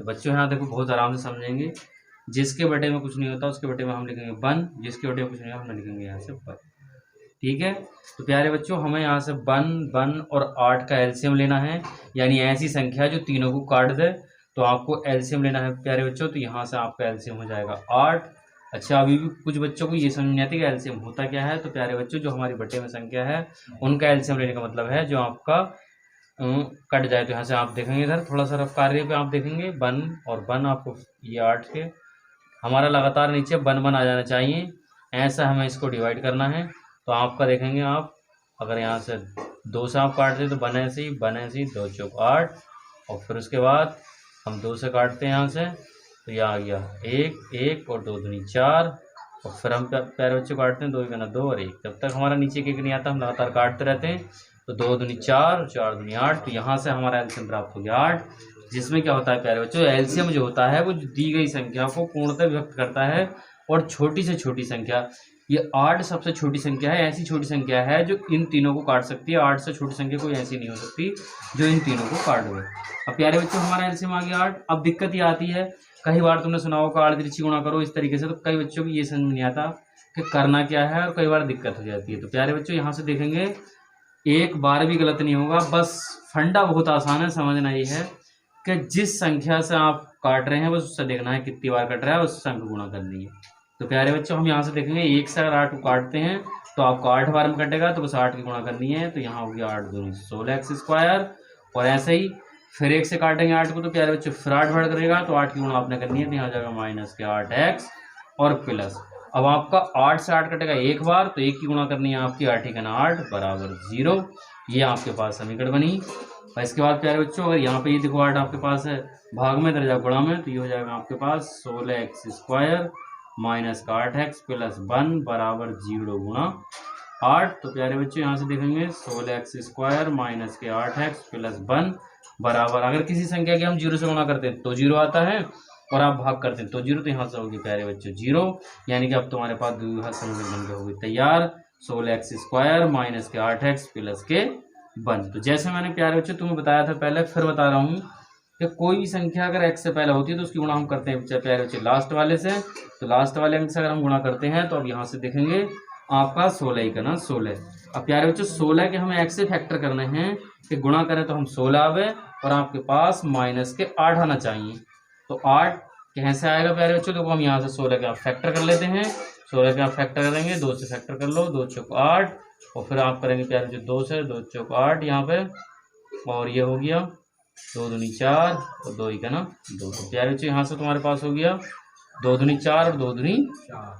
बच्चों यहाँ देखो बहुत आराम से समझेंगे। जिसके बटे में कुछ नहीं होता उसके बटे में हम लिखेंगे 1, जिसके बटे में कुछ नहीं होता हम लिखेंगे यहाँ से 1। ठीक है, तो प्यारे बच्चों हमें यहाँ से 1, 1 और 8 का एलसीएम लेना है, यानी ऐसी संख्या जो तीनों को काट दे। तो आपको एलसीएम लेना है प्यारे बच्चों, तो यहाँ से आपका एलसीएम हो जाएगा 8। अच्छा, अभी भी कुछ बच्चों को ये समझ नहीं आती कि एलसीएम होता क्या है। तो प्यारे बच्चों जो हमारी बटे में संख्या है उनका एलसीएम लेने का मतलब है जो आपका कट जाए। तो यहाँ से आप देखेंगे इधर थोड़ा सा रफ कार्य पे आप देखेंगे 1 और 1 आपको ये 8 के हमारा लगातार नीचे 1 1 आ जाना चाहिए, ऐसा हमें इसको डिवाइड करना है। तो आपका देखेंगे आप अगर यहाँ से 2 से आप काटते हैं तो 1 ऐसे ही 1 ऐसे ही 2 चौक 8, और फिर उसके बाद हम 2 से काटते हैं यहाँ से तो यह आ गया 1 1 और 2 दूनी 4, और फिर हम प्यारे बच्चे काटते हैं 2 1 2 और 1। जब तक हमारा नीचे एक नहीं आता हम लगातार काटते रहते हैं। तो 2 दूनी 4 4 दूनी 8, तो यहाँ से हमारा एलसीएम प्राप्त हो गया 8। जिसमें क्या होता है प्यारे बच्चों, एलसीएम जो होता है वो दी गई संख्या को पूर्णतः व्यक्त करता है, और छोटी से छोटी संख्या, ये 8 सबसे छोटी संख्या है, ऐसी छोटी संख्या है जो इन तीनों को काट सकती है। 8 से छोटी संख्या कोई ऐसी नहीं हो सकती जो इन तीनों को काट दे। अब प्यारे बच्चों हमारा एलसीएम आ गया 8। अब दिक्कत ये आती है, कई बार तुमने सुना होगा आड़ तिरछी गुणा करो इस तरीके से, तो कई बच्चों को ये समझ नहीं आता कि करना क्या है, और कई बार दिक्कत हो जाती है। तो प्यारे बच्चों यहाँ से देखेंगे एक बार भी गलत नहीं होगा, बस फंडा बहुत आसान है, समझना ये है कि जिस संख्या से आप काट रहे हैं बस उससे देखना है कितनी बार कट रहा है, उससे अंक गुणा करनी है। तो प्यारे बच्चों हम यहाँ से देखेंगे 1 से अगर 8 को काटते हैं तो आपको 8 बार में कटेगा, तो बस 8 की गुणा करनी है। तो यहाँ हो गया 8 दूनी 16x², और ऐसे ही फिर 1 से काटेंगे 8 को तो प्यारे बच्चों फिर 8 बार करेगा, तो 8 की गुणा आपने करनी है, तो यहाँ जाएगा -8x और प्लस। अब आपका 8 से 8 कटेगा एक बार, तो 1 की गुणा करनी है आपकी 8 × 8 = 0। ये आपके पास समीकरण बनी। और इसके बाद प्यारे बच्चों अगर यहाँ पे ये देखो 8 आपके पास है भाग में, दर्जा गुणा में, तो ये हो जाएगा आपके पास 16x² -8x + 1 = 0 × 8। तो प्यारे बच्चों यहाँ से देखेंगे 16x² -8x + 1 बराबर, अगर किसी संख्या के हम 0 से गुणा करते हैं तो 0 आता है, और आप भाग करते हैं तो 0, तो यहाँ से होगी प्यारे बच्चों 0, यानी कि अब तुम्हारे पास द्विघात समीकरण बनकर होगी तैयार 16x² -8x + 1। तो जैसे मैंने प्यारे बच्चों तुम्हें बताया था पहले, फिर बता रहा हूँ कि कोई भी संख्या अगर x से पहले होती है तो उसकी गुणा हम करते हैं प्यारे बच्चे लास्ट वाले से। तो लास्ट वाले अंक से अगर हम गुणा करते हैं तो अब यहाँ से देखेंगे आपका 16 का 16। अब प्यारे बच्चों 16 के हमें x से फैक्टर करने हैं कि गुणा करें तो हम 16 आवे, और आपके पास -8 आना चाहिए। तो 8 कैसे आएगा प्यारे बच्चों, देखो हम यहाँ से 16 का फैक्टर कर लेते हैं। 16 का फैक्टर करेंगे, 2 से फैक्टर कर लो, 2 चौक 8, और फिर आप करेंगे प्यारे बच्चों 2 से, 2 चौक 8 यहाँ पे, और ये हो गया 2 दूनी 4 और 2 1 2। तो प्यारे बच्चों यहाँ से तुम्हारे पास हो गया 2 दूनी 4 और 2 दूनी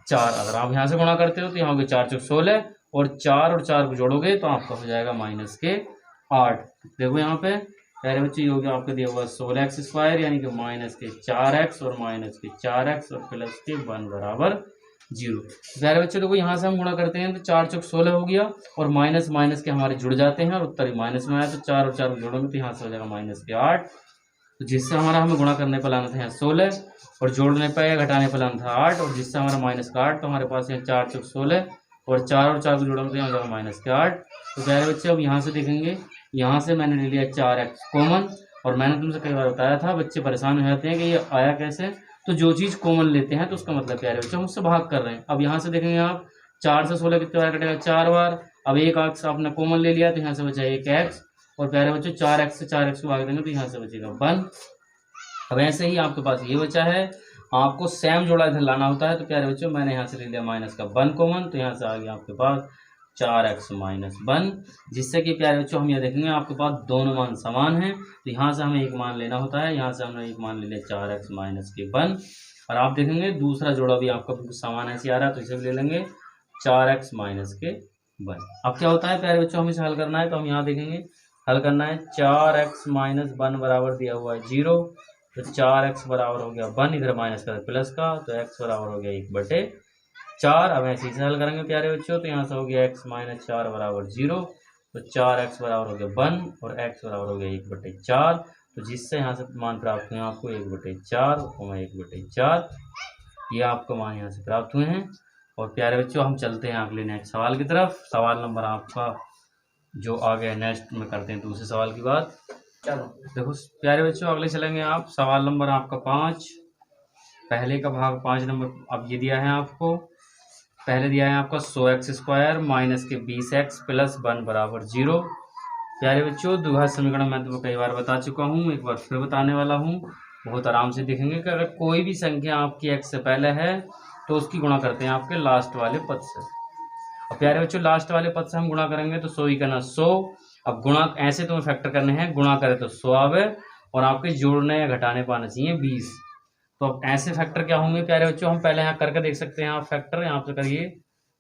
4। अगर आप यहाँ से गुणा करते हो तो यहाँ हो गया 4 चौक 16, और 4 को जोड़ोगे तो आपका हो जाएगा -8। देखो यहाँ पे प्यारे बच्चे ये हो गया आपका दिया हुआ 16x² यानी कि -4x और -4x और +1 = 0। प्यारे बच्चे देखो यहाँ से हम गुणा करते हैं तो 4 चौक 16 हो गया, और माइनस माइनस के हमारे जुड़ जाते हैं और उत्तर माइनस में आया, तो 4 और 4 को जोड़ोगे तो यहाँ से हो जाएगा -8। तो जिससे हमारा हमें गुणा करने पर लाना था यहाँ 16, और जोड़ने पर या घटाने पर लाना था 8, और जिससे हमारा -8, तो हमारे पास यहाँ 4 चौक 16 और 4 और 4 को जोड़ोगे तो यहाँ हो जाएगा -8। तो प्यारे बच्चे अब यहाँ से देखेंगे, यहाँ से मैंने ले लिया 4x कॉमन, और मैंने तुमसे कई बार बताया था बच्चे परेशान हो जाते हैं कि ये आया कैसे। तो जो चीज़ कॉमन लेते हैं तो उसका मतलब प्यारे बच्चे हम उससे भाग कर रहे हैं। अब यहाँ से देखेंगे आप 4 से 16 कितने बार कटेगा, 4 बार। अब एक x आपने कॉमन ले लिया तो यहाँ से बचा 1x, और प्यारे बच्चों 4x से 4x को भाग देंगे तो यहाँ से बचेगा 1। अब ऐसे ही आपके पास ये बचा है, आपको सेम जोड़ा इधर लाना होता है। तो प्यारे बच्चों मैंने यहाँ से ले लिया -1 कॉमन, तो यहाँ से आ गया आपके पास 4x - 1, जिससे कि प्यारे बच्चों हम ये देखेंगे आपके पास दोनों मान समान हैं। तो यहाँ से हमें एक मान लेना होता है, यहाँ से हमने एक मान ले लिया 4x - 1, और आप देखेंगे दूसरा जोड़ा भी आपका बिल्कुल समान ऐसे आ रहा है, तो इसे भी ले लेंगे 4x - 1। अब क्या होता है प्यारे बच्चों, हमें इसे हल करना है, तो हम यहाँ देखेंगे हल करना है 4x - 1 बराबर दिया हुआ है 0, तो 4x बराबर हो गया 1, इधर माइनस का प्लस का, तो x बराबर हो गया 1/4। अब ऐसे ही हल करेंगे प्यारे बच्चों, तो यहाँ से हो गया x - 4 बराबर 0, तो 4x बराबर हो गया 1 और x बराबर हो गया 1/4। तो जिससे यहाँ से मान प्राप्त हुए आपको 1/4 और 1/4, ये आपको मान यहाँ से प्राप्त हुए हैं। और प्यारे बच्चों हम चलते हैं अगले नेक्स्ट सवाल की तरफ। सवाल नंबर आपका जो आ गया नेक्स्ट में करते हैं दूसरे सवाल की बात। चलो देखो प्यारे बच्चों, अगले चलेंगे आप। सवाल नंबर आपका 5, पहले का भाग 5 नंबर। अब ये दिया है आपको, पहले दिया है आपका 100x² माइनस के 20x प्लस 1 बराबर 0। प्यारे बच्चों, द्विघात समीकरण मैं तुमको कई बार बता चुका हूँ, एक बार फिर बताने वाला हूँ। बहुत आराम से देखेंगे कि अगर कोई भी संख्या आपकी x से पहले है तो उसकी गुणा करते हैं आपके लास्ट वाले पद से। अब प्यारे बच्चों, लास्ट वाले पद से हम गुणा करेंगे तो 100 ही करना 100। अब गुणा ऐसे तुम्हें फैक्टर करने हैं, गुणा करें तो 100 आवे और आपके जोड़ने या घटाने पर आना चाहिए 20। तो अब ऐसे फैक्टर क्या होंगे प्यारे बच्चों, हम पहले यहाँ करके देख सकते हैं। आप फैक्टर यहाँ से करिए।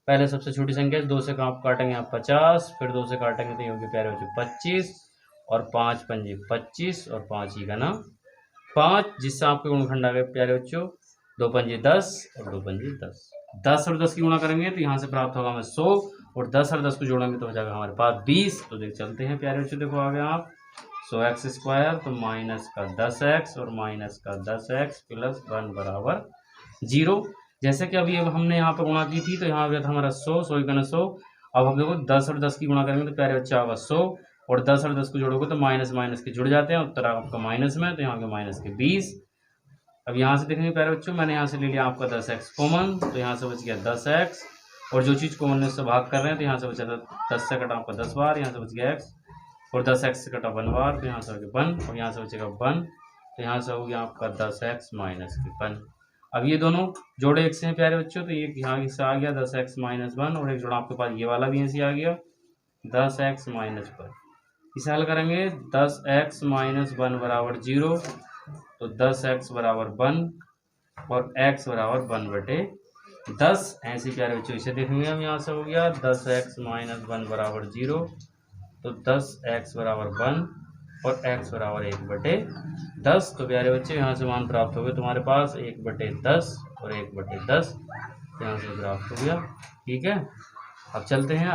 पहले सबसे छोटी संख्या 2 से आप काटेंगे आप 50, फिर 2 से काटेंगे तो ये होगी प्यारे बच्चों 25, और 5 पंजे 25 और 5 ही का ना 5, जिससे आपके गुणनखंड आ गए प्यारे बच्चों 2 पंजे 10 और 2 पंजे 10। 10 और 10 की गुणा करेंगे तो यहाँ से प्राप्त होगा हमें 100, और 10 और 10 को जोड़ेंगे तो हो जाएगा हमारे पास 20। तो देख चलते हैं प्यारे बच्चों, देखो आ गए आप 100x² तो माइनस का 10x और माइनस का 10x प्लस 1 बराबर 0। जैसे कि अभी हमने यहाँ पर गुणा की थी तो यहाँ गया था हमारा 100, 100 का 100। अब हम देखो 10 और 10 की गुणा करेंगे तो प्यारे बच्चा होगा 100, और 10 और 10 को जोड़ोगे तो माइनस माइनस के जुड़ जाते हैं, उत्तर आपका माइनस में, तो यहाँ के माइनस के 20। अब यहाँ से देखेंगे प्यारे बच्चों, मैंने यहाँ से ले लिया आपका 10x कॉमन, तो यहाँ से बच गया 10x, और जो चीज़ कॉमन है उससे भाग कर रहे हैं तो यहाँ से बचा 10 से कटा आपका 10 बार, यहाँ से बच गया x, और 10x से कटा 1 बार, तो यहाँ से हो गया 1, और यहाँ से बचेगा 1, तो यहाँ से हो गया आपका 10x माइनस के 1। अब ये दोनों जोड़े एक से हैं प्यारे बच्चों, तो ये यहाँ से आ गया 10x माइनस 1, और एक जोड़ा आपके पास ये वाला भी ऐसे आ गया 10x माइनस 1। इसे हल करेंगे 10x माइनस 1 बराबर 0, तो 10x बराबर 1 और x बराबर 1/10। ऐसे प्यारे बच्चों इसे देखेंगे हम। यहाँ से हो गया 10x माइनस 1 बराबर 0, तो 10x बराबर 1 और x बराबर 1/10। तो प्यारे बच्चे यहाँ से मान प्राप्त हो गए तुम्हारे पास 1/10 और 1/10, यहाँ से प्राप्त हो गया। ठीक है, अब चलते हैं